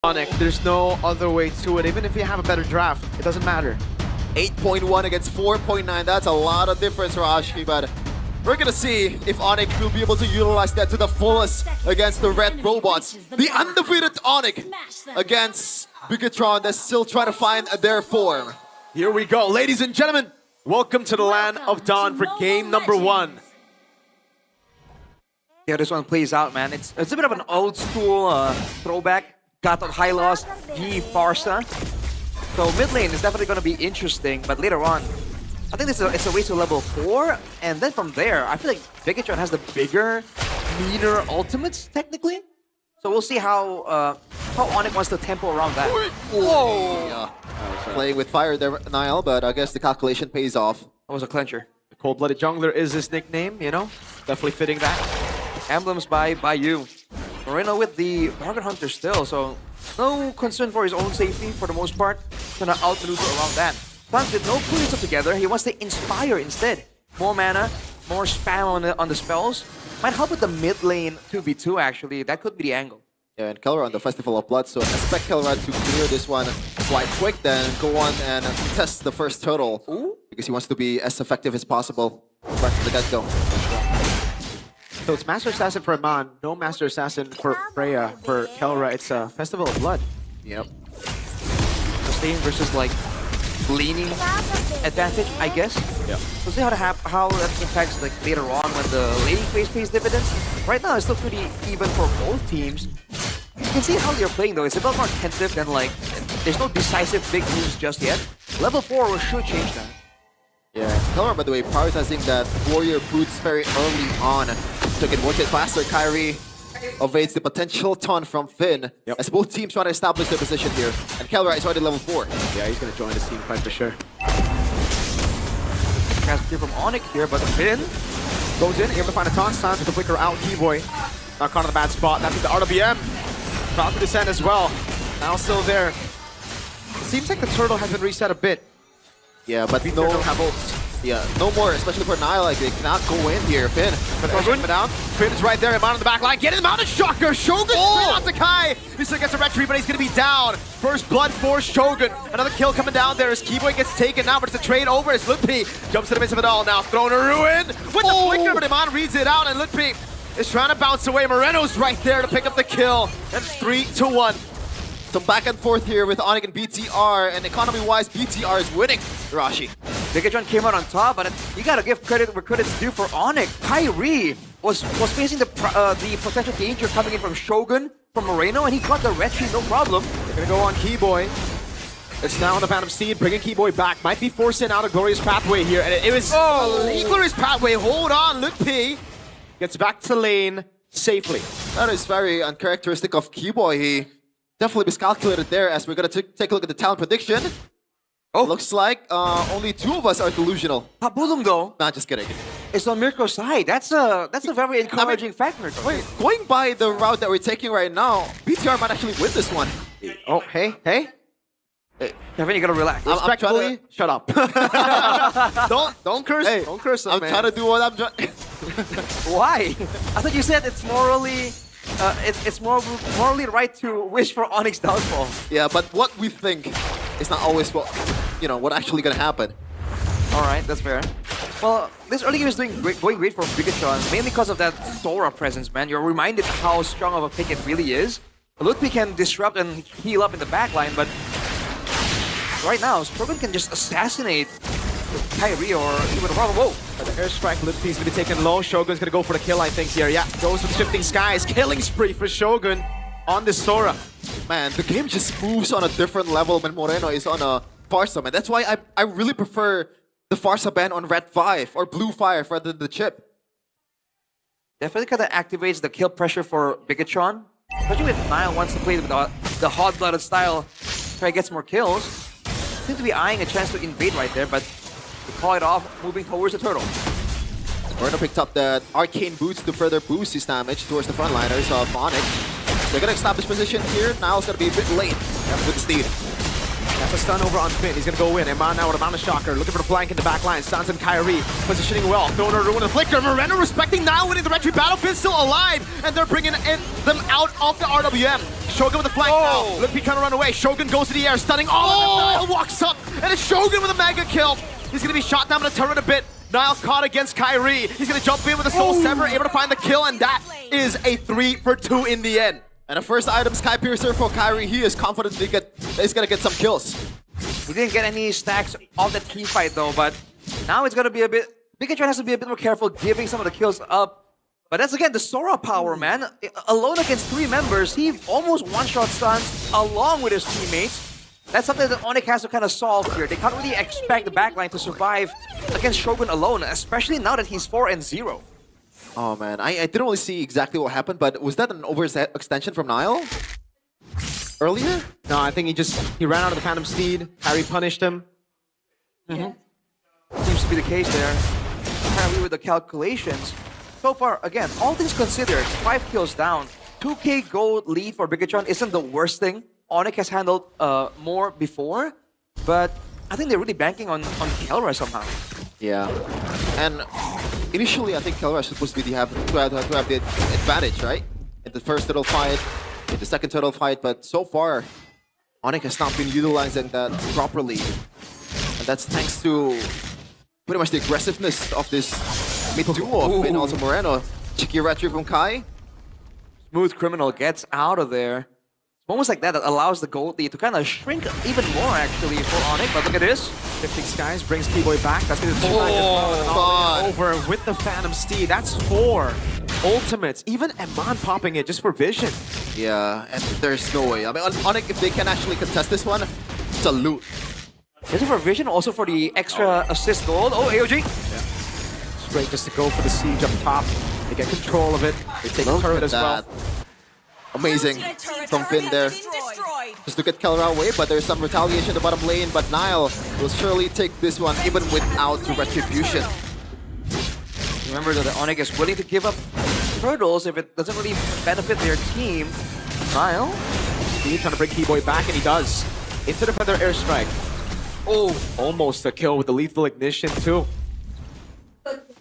ONIC. There's no other way to it. Even if you have a better draft, it doesn't matter. 8.1 against 4.9. That's a lot of difference, Rashi, but we're gonna see if ONIC will be able to utilize that to the fullest against the Red Robots. The undefeated ONIC against Bigatron that's still trying to find their form. Here we go, ladies and gentlemen. Welcome to the land of Dawn for game number 1. Yeah, this one plays out, man. It's a bit of an old school throwback. Got on high loss, G Farsa. So mid lane is definitely going to be interesting, but later on, I think it's a way to level 4, and then from there, I feel like Bigatron has the bigger, meaner ultimates technically. So we'll see how ONIC wants to tempo around that. Whoa! Yeah. Playing with fire there, Niall, but I guess the calculation pays off. That was a clencher. The cold-blooded jungler is his nickname, you know? Definitely fitting that. Emblems by you. Moreno with the Bargain Hunter still, so no concern for his own safety for the most part. Gonna outmaneuver around that. But with no pulling up together, he wants to inspire instead. More mana, more spam on the spells. Might help with the mid lane 2v2 actually. That could be the angle. Yeah, and Kelra on the Festival of Blood, so expect Kelra to clear this one quite quick, then go on and test the first turtle. Ooh. Because he wants to be as effective as possible right from the get-go. So it's Master Assassin for Aman, no Master Assassin for Freya. For Kelra, it's a Festival of Blood. Yep. Sustain versus like leaning advantage, I guess. Yeah. We'll see how that impacts like later on when the laning phase pays dividends. Right now, it's still pretty even for both teams. You can see how they're playing though. It's a bit more attentive than like there's no decisive big moves just yet. Level 4 should change that. Yeah, Kelra, by the way, prioritizing that warrior boots very early on. So it can work it faster. Kyrie evades the potential taunt from Finn. Yep. As both teams try to establish their position here. And Kelra is already level 4. Yeah, he's going to join the team fight for sure. Cast clear from ONIC here, but Finn Goes in, able to find a taunt, stands with the flicker out. Keyboy not caught in a bad spot. That's with the RWM. About to descend as well. Now still there. It seems like the turtle has been reset a bit. Yeah, but BTR no, don't have ults. yeah, no more, especially for Nile. Like, they cannot go in here. Finn. But Shogun down. Finn is right there. Amon on the back line. Get in the mountain. Shocker. Shogun straight out to Kai. He still gets a retreat, but he's going to be down. First blood for Shogun. Another kill coming down there as Keyboy gets taken now, but it's a trade over as Lutpi jumps to the midst of it all. Now thrown a ruin with the flicker, but Amon reads it out, and Lutpi is trying to bounce away. Moreno's right there to pick up the kill. And it's 3-1. Some back and forth here with ONIC and BTR, and economy-wise, BTR is winning. Rashi. Bigatron came out on top, but you gotta give credit where credit's due for ONIC. Kyrie was facing the potential danger coming in from Shogun, from Moreno, and he got the retreat, no problem. They're going to go on Keyboy. It's now on the Phantom Seed, bringing Keyboy back. Might be forcing out a glorious pathway here, and it was a glorious pathway. Hold on, Lutpi gets back to lane safely. That is very uncharacteristic of Keyboy. He definitely miscalculated there, as we're going to take a look at the talent prediction. Oh, Looks like only 2 of us are delusional. Pabulum though, Nah, just kidding. it's on Mirko's side. That's a very encouraging fact, Mirko. Wait, going by the route that we're taking right now, BTR might actually win this one. Oh, hey. Kevin, you gotta relax. I'm trying Respectfully, to... shut up. don't curse. Hey, don't curse us, I'm man. trying to do what I'm trying... Why? I thought you said it's morally, it's morally right to wish for ONIC's downfall. Yeah, but what we think is not always what, what actually gonna happen. All right, that's fair. Well, this early game is going great for Bigatron, mainly because of that Sora presence, man. You're reminded how strong of a pick it really is. Lutpi can disrupt and heal up in the backline, but right now, Shogun can just assassinate Kyrie or even Robin. Whoa! But the airstrike, Lutpi's gonna be taken low. Shogun's gonna go for the kill, I think, here. Yeah, goes with Shifting Skies. Killing spree for Shogun on this Sora. Man, the game just moves on a different level when Moreno is on a Farsa, man. That's why I really prefer the Farsa ban on Red 5 or Blue 5 rather than the chip. Definitely kind of activates the kill pressure for Bigatron. Especially if Nile wants to play with the hot-blooded style, try to get some more kills. Seems to be eyeing a chance to invade right there, but to call it off, moving towards the turtle. Moreno picked up the arcane boots to further boost his damage towards the frontliners of ONIC. They're gonna establish position here. Nile's gonna be a bit late with the steed. That's a stun over on Finn. He's gonna go in. Eman now with a Mana Shocker, looking for the flank in the back line. Sans and Kyrie positioning well. Throwing a ruin the flicker. Moreno respecting now, winning the retreat battle. Finn's still alive, and they're bringing them out of the RWM. Shogun with the flank now. Lippy trying to run away. Shogun goes to the air, stunning all of them. Nile walks up, and it's Shogun with a mega kill. He's gonna be shot down by the turret a bit. Nile caught against Kyrie. He's gonna jump in with a Soul Sever, able to find the kill, and that is a 3 for 2 in the end. And the first item, Sky Piercer for Kyrie. He is confident he's gonna get some kills. He didn't get any stacks of the team fight though, but now it's gonna be a bit... BTR has to be a bit more careful giving some of the kills up. But that's again the Sora power, man. Alone against 3 members, he almost one-shot stuns along with his teammates. That's something that ONIC has to kind of solve here. They can't really expect the backline to survive against Shogun alone, especially now that he's 4-0. Oh man, I didn't really see exactly what happened, but was that an overextension from Nile earlier? No, I think he ran out of the Phantom Steed. Kyrie punished him. Seems to be the case there. Apparently with the calculations. So far, again, all things considered, 5 kills down. 2k gold lead for BTR isn't the worst thing. ONIC has handled more before, but I think they're really banking on Kelra somehow. Yeah, and initially I think Kelra was supposed to have the advantage, right? In the first turtle fight, in the second turtle fight, but so far, ONIC has not been utilizing that properly. And that's thanks to pretty much the aggressiveness of this mid duo, and also Moreno. Cheeky retry from Kai. Smooth Criminal gets out of there. Moments like that allows the gold lead to kind of shrink even more actually for ONIC, but look at this. Lifting Skies brings Keyboy back. That's going to pull back as well. Over with the Phantom Steed. That's 4 ultimates. Even Eman popping it just for vision. Yeah, and there's no way. I mean, ONIC, if they can actually contest this one, it's a loot. Is it for vision, also for the extra assist gold? Oh, AOG! Yeah. It's great just to go for the siege up top. They get control of it. They take the turret as well. Amazing from Finn there. Just to get Kelra away, but there's some retaliation in the bottom lane, but Nile will surely take this one even without the retribution. Remember that the ONIC is willing to give up hurdles if it doesn't really benefit their team. Nile, he's trying to bring Keyboy back, and he does. Into the Feather Airstrike. Oh, almost a kill with the Lethal Ignition too.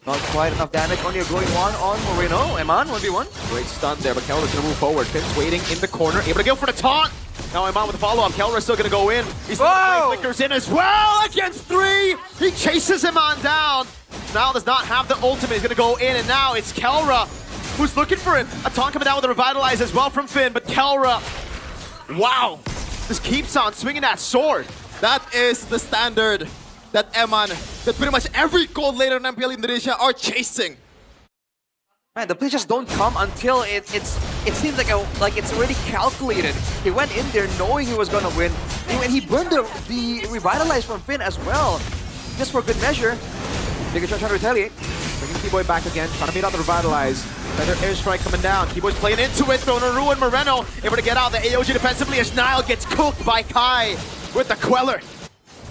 Not quite enough damage. Only a glowing one on Moreno. Eman, 1v1. Great stun there, but Kelra's gonna move forward. Finn's waiting in the corner, able to go for the taunt. Now Eman with the follow-up. Kelra's still gonna go in. He's still flickers in as well against 3. He chases Eman down. Now does not have the ultimate. He's gonna go in, and now it's Kelra who's looking for it. A taunt coming down with a Revitalize as well from Finn, but Kelra, wow, just keeps on swinging that sword. That is the standard that Eman, that pretty much every gold laner in MPL Indonesia are chasing. Man, the plays just don't come until it seems like it's already calculated. He went in there knowing he was gonna win, and he burned the Revitalize from Finn as well, just for good measure. BTR trying to retaliate. Bringing Keyboy back again, trying to beat out the Revitalize. Feather Airstrike coming down. Keyboy's playing into it, throwing a ruin. Moreno able to get out the AOG defensively as Nile gets cooked by Kai with the Queller.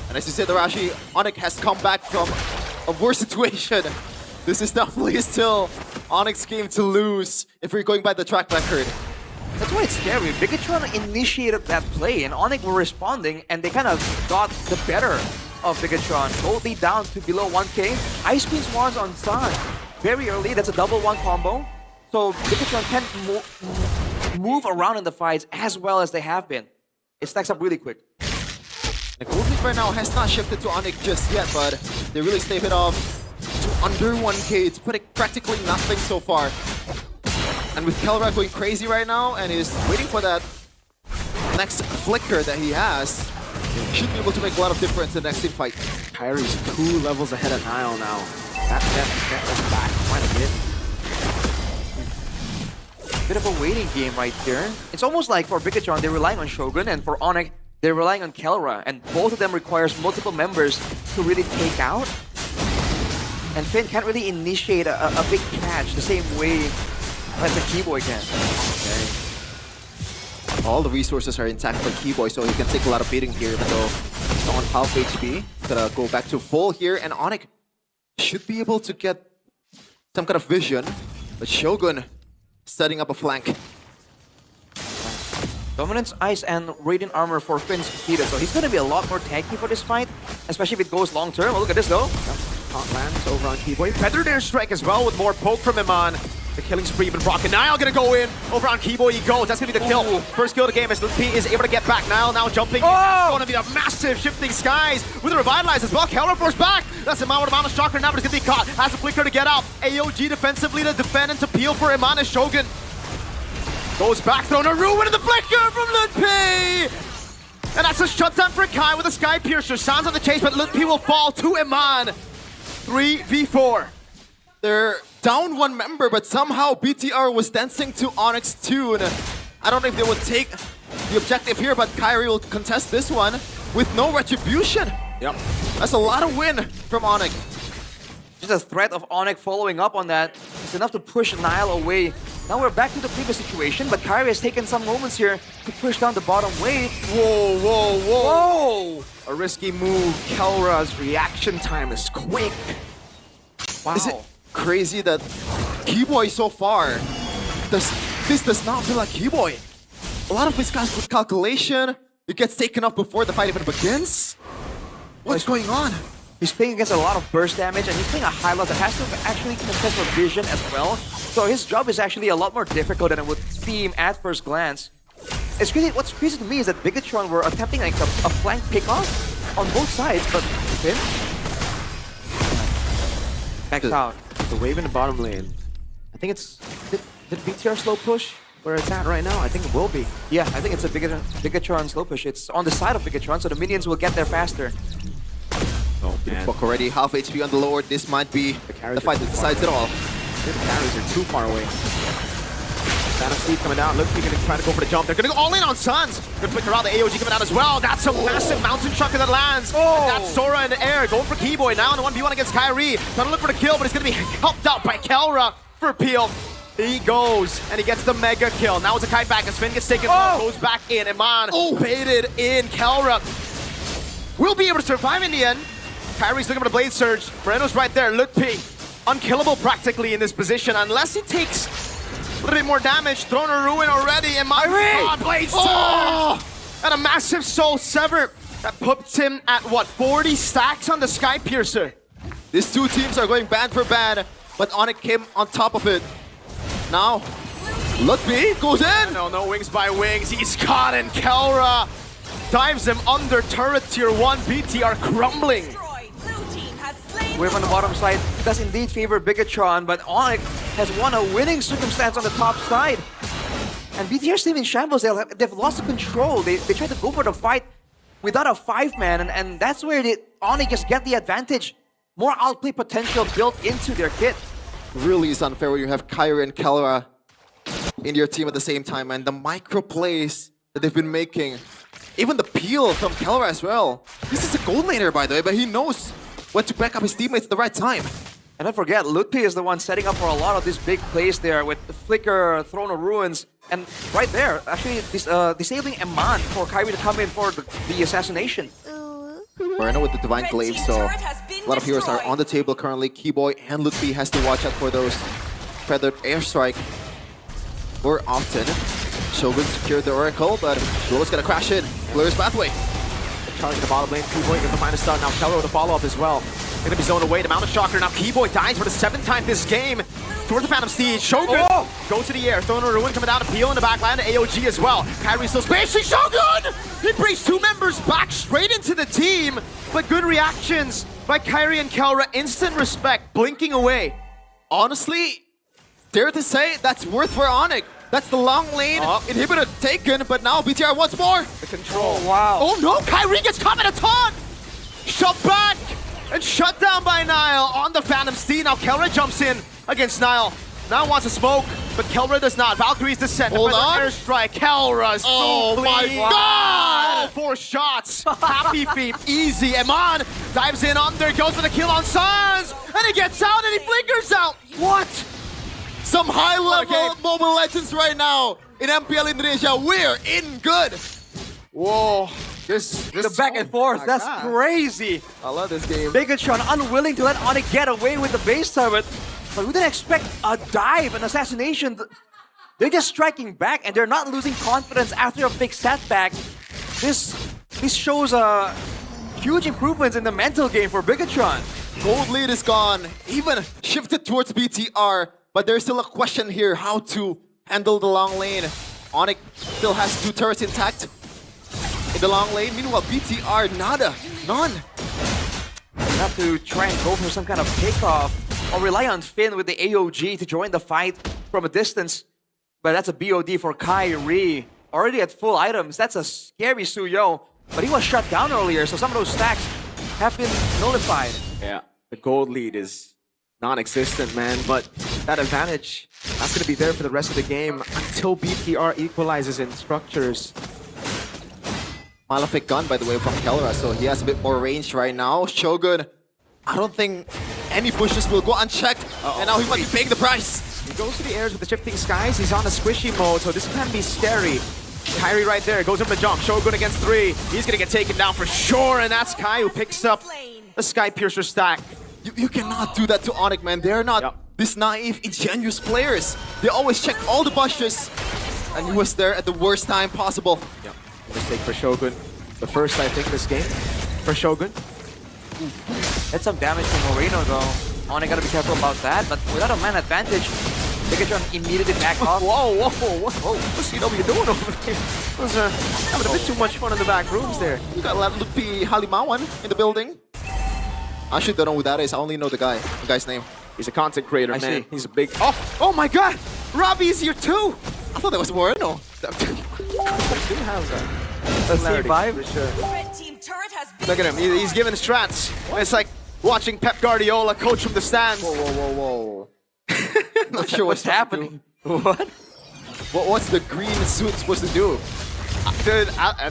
And as you said, Arashi, ONIC has come back from a worse situation. This is definitely still ONIC's game to lose if we're going by the track record. That's why it's scary. BTR initiated that play and ONIC were responding, and they kind of got the better of BTR. Gold lead down to below 1k. Ice Queen Swans on Sun. Very early, that's a double 1 combo. So BTR can't move around in the fights as well as they have been. It stacks up really quick. The gold lead right now has not shifted to ONIC just yet, but they really stave it off to under 1k. It's practically nothing so far. And with Kelra going crazy right now and is waiting for that next flicker that he has, he should be able to make a lot of difference in the next team fight. Kyrie's 2 levels ahead of Nile now. That is back quite a bit. Bit of a waiting game right here. It's almost like for BTR, they're relying on Shogun, and for ONIC, they're relying on Kelra, and both of them requires multiple members to really take out. And Finn can't really initiate a big catch the same way as a Keyboy can. Okay. All the resources are intact for Keyboy, so he can take a lot of beating here, even though he's on half HP. He's gonna go back to full here, and ONIC should be able to get some kind of vision, but Shogun setting up a flank. Dominance Ice and Radiant Armor for Finn's Vegeta, so he's gonna be a lot more tanky for this fight, especially if it goes long term. Oh, look at this though. Taunt lands over on Keyboy. Feathered airstrike as well with more poke from Iman. The killing spree even Brock and Niall gonna go in. Over on Keyboy he goes. That's gonna be the kill. Ooh. First kill of the game as P is able to get back. Niall now jumping. Oh! It's gonna be a massive shifting skies with a revitalize as well. Kelra force back. That's Iman with a Mana Shocker now, but it's gonna be caught. Has a flicker to get out. AOG defensively to defend and to peel for Iman as Shogun. Goes back, thrown a ruin in the flicker from Lutpi! And that's a shutdown for Kai with a Sky Piercer. Sounds on the chase, but Lutpi will fall to Iman. 3v4. They're down one member, but somehow BTR was dancing to ONIC's tune. I don't know if they would take the objective here, but Kyrie will contest this one with no retribution. Yep. That's a lot of win from ONIC. Just a threat of ONIC following up on that. It's enough to push Niall away. Now we're back to the previous situation, but Kyrie has taken some moments here to push down the bottom wave. Whoa, whoa, whoa. Whoa! A risky move. Kelra's reaction time is quick. Wow. Is it crazy that Keyboy so far, this does not feel like Keyboy. A lot of his calculation, it gets taken off before the fight even begins. What's going on? He's playing against a lot of burst damage, and he's playing a high loss that has to actually contest for vision as well. So his job is actually a lot more difficult than it would seem at first glance. It's crazy. What's crazy to me is that Bigatron were attempting like a flank pickoff on both sides, but Finn backs out. The wave in the bottom lane. I think it's... Did BTR slow push where it's at right now? I think it will be. Yeah, I think it's a Bigatron slow push. It's on the side of Bigatron, so the minions will get there faster. Oh, man. Buck already half HP on the Lord. This might be the fight that decides it all. The carries are too far away. Phantom Steed coming down. Lutpi gonna try to go for the jump. They're gonna go all in on Suns. Good flicker out. The AOG coming down as well. That's a massive mountain chucker that lands. Oh. And that's Sora in the air. Going for Keyboy now in the 1v1 against Kyrie. Trying to look for the kill, but it's gonna be helped out by Kelra for Peel. He goes and he gets the mega kill. Now it's a kite back as Finn gets taken. Goes back in. Iman baited in. Kelra will be able to survive in the end. Kyrie's looking for the Blade Surge. Moreno's right there. Lutpi, unkillable practically in this position unless he takes a little bit more damage. Thrown a ruin already. And my Blade Surge! And a massive Soul Sever that puts him at what, 40 stacks on the Sky Piercer. These two teams are going bad for bad, but ONIC came on top of it. Now, Lutpi goes in. No wings by wings. He's caught and Kelra dives him under turret tier 1. BTR crumbling. Wave on the bottom side does indeed favor Bigatron, but ONIC has won a winning circumstance on the top side. And BTR's team in shambles, they've lost the control. They tried to go for the fight without a 5-man, and that's where ONIC just get the advantage. More outplay potential built into their kit. Really is unfair when you have Kyrie and Kelra in your team at the same time, and the micro plays that they've been making. Even the peel from Kelra as well. This is a gold laner, by the way, but he knows when to back up his teammates at the right time. And don't forget, Lutpi is the one setting up for a lot of these big plays there with the Flicker, Throne of Ruins, and right there, actually disabling Iman for Kyrie to come in for the assassination. Moreno with the Divine Glaive, so a lot of heroes are on the table currently. Keyboy and Lutpi has to watch out for those Feathered Airstrike more often. Shogun secured the Oracle, but Duel's gonna crash in. Blur's pathway. Charging the bottom lane. Keyboy gets the minus stun. Now Kelra with a follow-up as well. Gonna be zoned away. The Mountain Shocker. Now Keyboy dies for the 7th time this game. Towards the Phantom Steed. Shogun goes to the air. Throwing a ruin coming down to Peel in the backline. AOG as well. Kyrie still spacing Shogun! He brings 2 members back straight into the team. But good reactions by Kyrie and Kelra. Instant respect. Blinking away. Honestly, dare to say, that's worth for ONIC. That's the long lane inhibitor taken, but now BTR once more. The control. Oh, wow. Oh no, Kyrie gets caught in a taunt! Shut back! And shut down by Niall on the Phantom Steed. Now Kelra jumps in against Niall. Now wants to smoke, but Kelra does not. Valkyrie's descent. Hold on. Airstrike. Kelra's my God! 4 shots. Happy feet. Easy. Iman dives in under, goes for the kill on Suns, and he gets out and he flickers out. What? Some high-level Mobile Legends right now in MPL Indonesia. We're in good. Whoa. The back and forth, that's crazy. I love this game. Bigatron unwilling to let ONIC get away with the base turret. But we didn't expect a dive, an assassination They're just striking back and they're not losing confidence after a big setback. This shows huge improvements in the mental game for Bigatron. Gold lead is gone, even shifted towards BTR, but there's still a question here how to handle the long lane. ONIC still has 2 turrets intact in the long lane. Meanwhile, BTR, nada, none. You have to try and go for some kind of takeoff or rely on Finn with the AOG to join the fight from a distance. But that's a BOD for Kyrie. Already at full items. That's a scary Suyo. But he was shut down earlier, so some of those stacks have been nullified. Yeah, the gold lead is non-existent, man. But that advantage, that's going to be there for the rest of the game until BTR equalizes in structures. Malefic gun, by the way, from Kelra, so he has a bit more range right now. Shogun, I don't think any pushes will go unchecked, and now he might be paying the price. He goes to the airs with the shifting skies. He's on a squishy mode, so this can be scary. Kyrie right there, goes up the jump. Shogun against 3. He's gonna get taken down for sure, and that's Kai who picks up the Sky Piercer stack. You cannot do that to ONIC, man. They're not this naive, ingenuous players. They always check all the bushes, and he was there at the worst time possible. Yep. Mistake for Shogun. The first, I think, this game for Shogun. That's some damage from Moreno, though. ONIC gotta be careful about that, but without a man advantage, Bigatron immediately back off. Whoa, whoa, whoa. What's CW doing over there? Was having a bit too much fun in the back rooms there. You got Lupi Halimawan in the building. I actually don't know who that is. I only know the guy's name. He's a content creator, I man. see. He's a big... Oh my god! Robbie's here too! I thought that was Moreno. Let's see, vibe. For sure. Red team turret has been Look at him. He's giving strats. It's like watching Pep Guardiola coach from the stands. Whoa, whoa, whoa, whoa. Not sure What's happening? What? What's the green suit supposed to do? Dude, I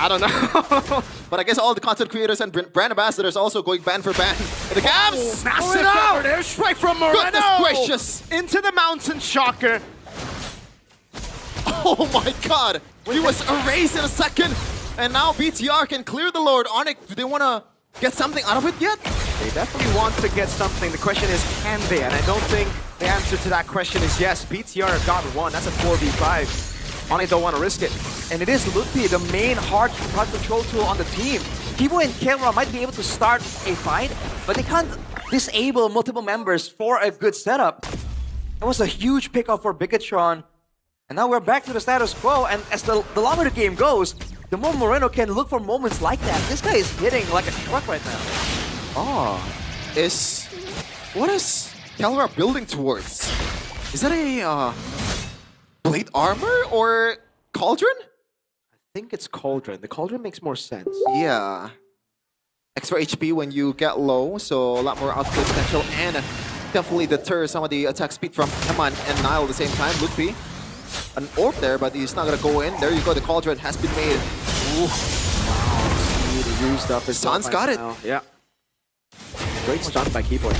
don't know. But I guess all the content creators and brand ambassadors also going ban for ban. The Cavs! Massive effort airstrike from Moreno! Goodness gracious! Into the mountain, shocker. Oh my god! He was erased in a second! And now BTR can clear the Lord. ONIC, do they want to get something out of it yet? They definitely want to get something. The question is, can they? And I don't think the answer to that question is yes. BTR got 1. That's a 4v5. ONIC don't want to risk it. And it is Lupi, the main hard control tool on the team. Kivo and Kelra might be able to start a fight, but they can't disable multiple members for a good setup. It was a huge pickup for Bigatron. And now we're back to the status quo, and as the longer the game goes, the more Moreno can look for moments like that. This guy is hitting like a truck right now. Oh, what is Kelra building towards? Is that a plate armor or cauldron? I think it's Cauldron. The Cauldron makes more sense. Yeah. Extra HP when you get low, so a lot more output potential, and definitely deter some of the attack speed from Eman and Nile at the same time. Ludwig, an orb there, but he's not gonna go in. There you go, the Cauldron has been made. Ooh. Wow, used up his Sun's got it. now. Yeah. Great stun by Keyboard.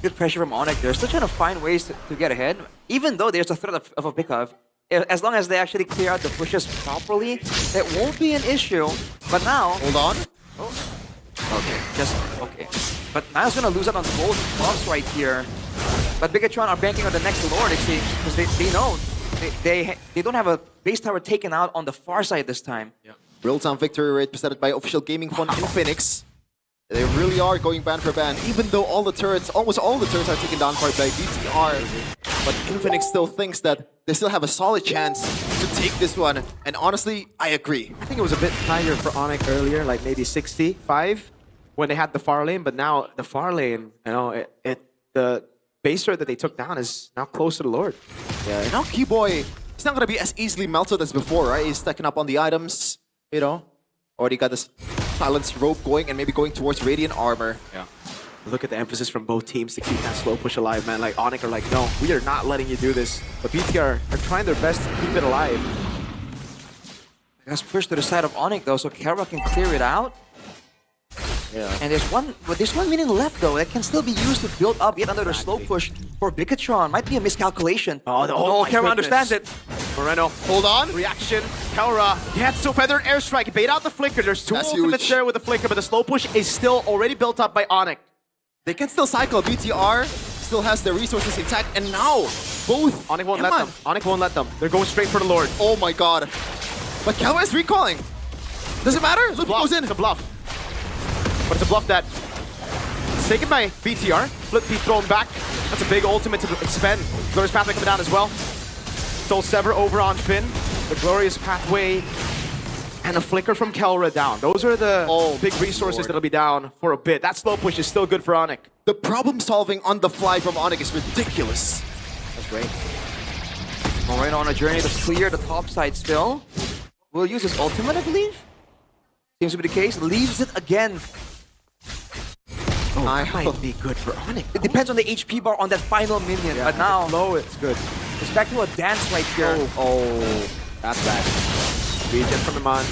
Good pressure from ONIC. They're still trying to find ways to get ahead, even though there's a threat of a pickup. As long as they actually clear out the pushes properly, that won't be an issue. But now... Hold on. Okay. But Nile's gonna lose out on both buffs right here. But Bigatron are banking on the next Lord, it seems, because they know they don't have a base tower taken out on the far side this time. Yeah. Real-time victory rate presented by Official Gaming Phone in Phoenix. They really are going ban for ban, even though almost all the turrets are taken down by BTR. But Infinix still thinks that they still have a solid chance to take this one. And honestly, I agree. I think it was a bit higher for ONIC earlier, like maybe 65 when they had the far lane. But now the far lane, you know, the base turret that they took down is now close to the Lord. Yeah, and now Keyboy, he's not going to be as easily melted as before, right? He's stacking up on the items, you know. Already got this silence rope going and maybe going towards Radiant Armor. Yeah. Look at the emphasis from both teams to keep that slow push alive, man. Like, ONIC are like, no, we are not letting you do this. But BTR are trying their best to keep it alive. Let's push to the side of ONIC though, so Kelra can clear it out. Yeah. And there's 1 minute left though that can still be used to build up yet another slow push for Bigatron. Might be a miscalculation. Oh, no, no, my Kelra goodness. understands it. Moreno, Hold on. reaction. Kelra gets to feathered airstrike. Bait out the flicker. There's 2 That's ultimates huge. there with the flicker, but the slow push is still already built up by ONIC. They can still cycle. BTR still has their resources intact. And now both. ONIC won't let Eman. them. ONIC won't let them. They're going straight for the Lord. Oh my god. But Kelra is recalling. Does it matter? Look, Bluff. goes in. It's a bluff. But it's a bluff that is taken by BTR. Flip be thrown back. That's a big ultimate to expend. Glorious Pathway coming down as well. Stole Sever over on Finn. The Glorious Pathway and a flicker from Kelra down. Those are the big resources Lord. that'll be down for a bit. That slow push is still good for ONIC. The problem solving on the fly from ONIC is ridiculous. That's great. Moreno on a journey to clear the top side still. Will use his ultimate, I believe. Seems to be the case. Leaves it again. Oh, that might be good for ONIC. It depends on the HP bar on that final minion. But now, low, it's good. it's back to a dance right here. Oh, that's bad. Regen from Iman.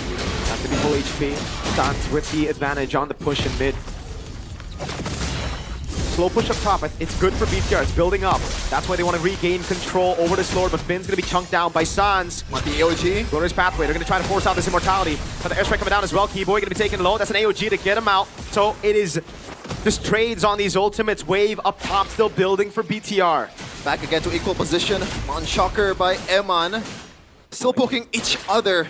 Have to be full HP. Sans with the advantage on the push in mid. Slow push up top. It's good for BTR. It's building up. That's why they want to regain control over this Lord. But Finn's going to be chunked down by Sans. Want the AOG? Glorious Pathway. They're going to try to force out this immortality. But the airstrike coming down as well. Keyboy going to be taken low. That's an AOG to get him out. So it is just trades on these ultimates. Wave up top still building for BTR. Back again to equal position. On Shocker by Eman. Still poking each other.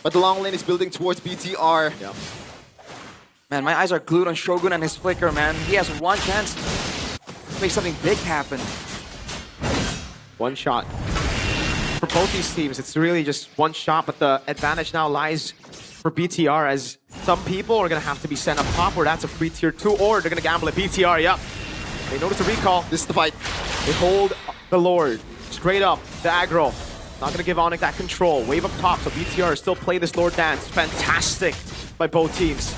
But the long lane is building towards BTR. Yep. Man, my eyes are glued on Shogun and his flicker, man. He has one chance to make something big happen. One shot. For both these teams, it's really just one shot, but the advantage now lies for BTR as some people are going to have to be sent up top where that's a free tier 2, or they're going to gamble at BTR, yep. They notice the recall. This is the fight. They hold the Lord. Straight up, the aggro. Not going to give ONIC that control. Wave up top, so BTR still play this Lord dance. Fantastic by both teams.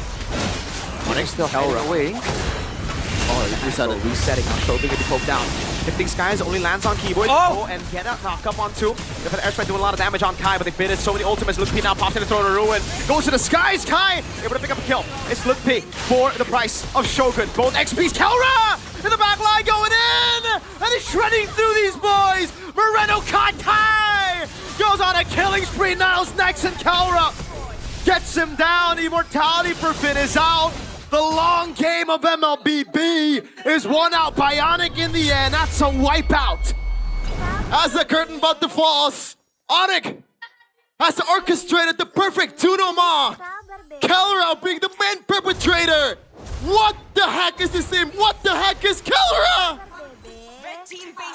ONIC still held away. Oh, resetting. Resetting now. Shogun going to be poked down. If these guys only lands on Keyboard. Oh! And get a knock up on 2. They've had airstrike doing a lot of damage on Kai, but they bit it. So many ultimates. Look P now pops in to throw to Ruin. Goes to the skies. Kai able to pick up a kill. It's Look P for the price of Shogun. Both XPs. Kelra in the back line going in. And he's shredding through these boys. Moreno Kai goes on a killing spree. Niles next, and Kelra gets him down. Immortality for Finn is out. The long game of MLBB is won out by ONIC in the end. That's a wipeout. As the curtain about to fall, ONIC has orchestrated the perfect Tunoma. Kelra being the main perpetrator. What the heck is this name? What the heck is Kelra?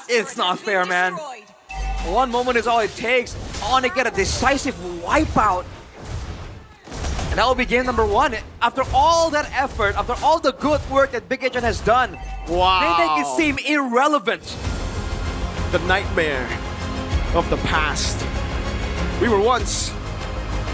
It's not fair, man. One moment is all it takes. ONIC get a decisive wipeout. And that will be game number 1. After all that effort, after all the good work that Big Agent has done, Wow. they make it seem irrelevant. The nightmare of the past. We were once